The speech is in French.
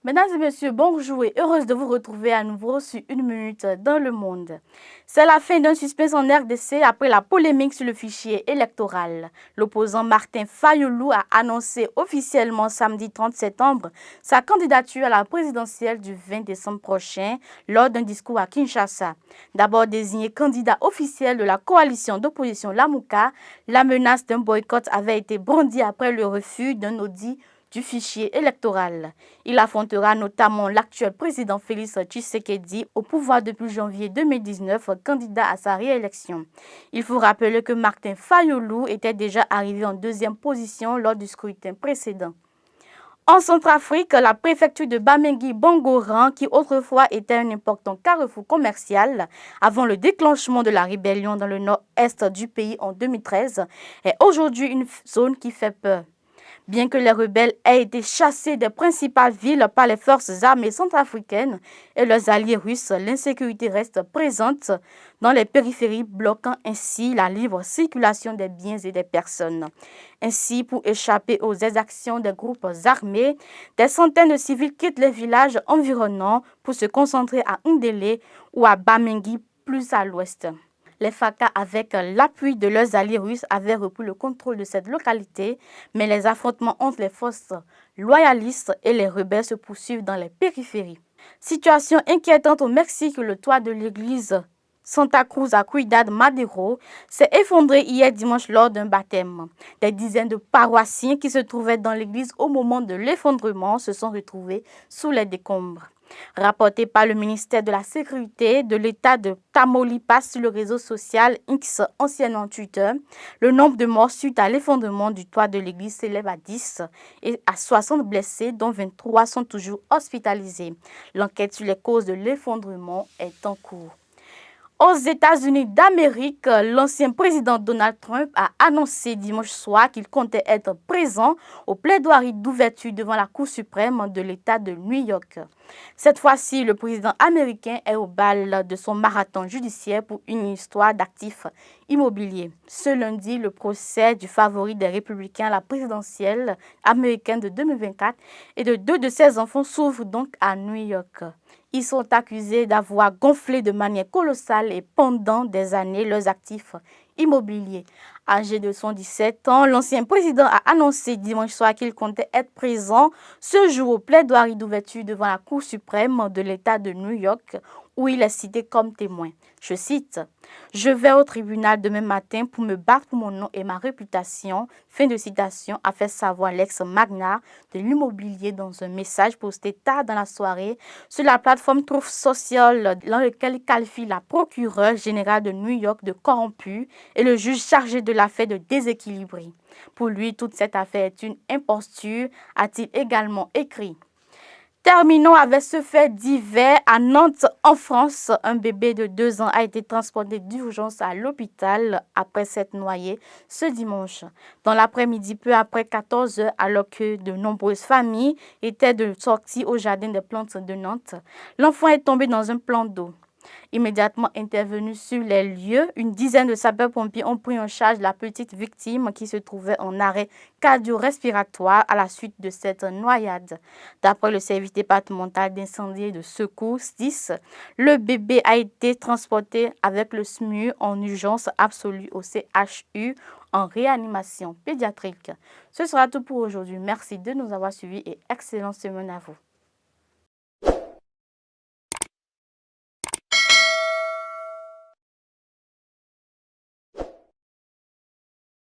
Mesdames et messieurs, bonjour et heureuse de vous retrouver à nouveau sur Une Minute dans le Monde. C'est la fin d'un suspense en RDC après la polémique sur le fichier électoral. L'opposant Martin Fayulu a annoncé officiellement samedi 30 septembre sa candidature à la présidentielle du 20 décembre prochain lors d'un discours à Kinshasa. D'abord désigné candidat officiel de la coalition d'opposition Lamuka, la menace d'un boycott avait été brandie après le refus d'un audit du fichier électoral. Il affrontera notamment l'actuel président Félix Tshisekedi, au pouvoir depuis janvier 2019, candidat à sa réélection. Il faut rappeler que Martin Fayulu était déjà arrivé en deuxième position lors du scrutin précédent. En Centrafrique, la préfecture de Bamingui-Bongoran, qui autrefois était un important carrefour commercial avant le déclenchement de la rébellion dans le nord-est du pays en 2013, est aujourd'hui une zone qui fait peur. Bien que les rebelles aient été chassés des principales villes par les forces armées centrafricaines et leurs alliés russes, l'insécurité reste présente dans les périphéries, bloquant ainsi la libre circulation des biens et des personnes. Ainsi, pour échapper aux exactions des groupes armés, des centaines de civils quittent les villages environnants pour se concentrer à Ndélé ou à Bamingui, plus à l'ouest. Les FACA, avec l'appui de leurs alliés russes, avaient repris le contrôle de cette localité, mais les affrontements entre les forces loyalistes et les rebelles se poursuivent dans les périphéries. Situation inquiétante au Mexique, le toit de l'église Santa Cruz à Ciudad Madero s'est effondré hier dimanche lors d'un baptême. Des dizaines de paroissiens qui se trouvaient dans l'église au moment de l'effondrement se sont retrouvés sous les décombres. Rapporté par le ministère de la Sécurité de l'État de Tamaulipas sur le réseau social X, anciennement Twitter, le nombre de morts suite à l'effondrement du toit de l'église s'élève à 10 et à 60 blessés, dont 23 sont toujours hospitalisés. L'enquête sur les causes de l'effondrement est en cours. Aux États-Unis d'Amérique, l'ancien président Donald Trump a annoncé dimanche soir qu'il comptait être présent aux plaidoiries d'ouverture devant la Cour suprême de l'État de New York. Cette fois-ci, le président américain est au bal de son marathon judiciaire pour une histoire d'actifs immobiliers. Ce lundi, le procès du favori des républicains à la présidentielle américaine de 2024 et de deux de ses enfants s'ouvre donc à New York. Ils sont accusés d'avoir gonflé de manière colossale et pendant des années leurs actifs immobiliers. Âgé de 117 ans, l'ancien président a annoncé dimanche soir qu'il comptait être présent ce jour aux plaidoiries d'ouverture devant la Cour suprême de l'État de New York, où il est cité comme témoin. Je cite, « Je vais au tribunal demain matin pour me battre pour mon nom et ma réputation », fin de citation, a fait savoir l'ex-magnat de l'immobilier dans un message posté tard dans la soirée sur la plateforme Truth Social, dans lequel il qualifie la procureure générale de New York de corrompue et le juge chargé de l'affaire de déséquilibré. Pour lui, toute cette affaire est une imposture, a-t-il également écrit. Terminons avec ce fait divers. À Nantes, en France, un bébé de 2 ans a été transporté d'urgence à l'hôpital après s'être noyé ce dimanche. Dans l'après-midi, peu après 14 heures, alors que de nombreuses familles étaient de sortie au jardin des plantes de Nantes, l'enfant est tombé dans un plan d'eau. Immédiatement intervenus sur les lieux, une dizaine de sapeurs-pompiers ont pris en charge la petite victime qui se trouvait en arrêt cardio-respiratoire à la suite de cette noyade. D'après le service départemental d'incendie et de secours 10, le bébé a été transporté avec le SMUR en urgence absolue au CHU en réanimation pédiatrique. Ce sera tout pour aujourd'hui. Merci de nous avoir suivis et excellente semaine à vous.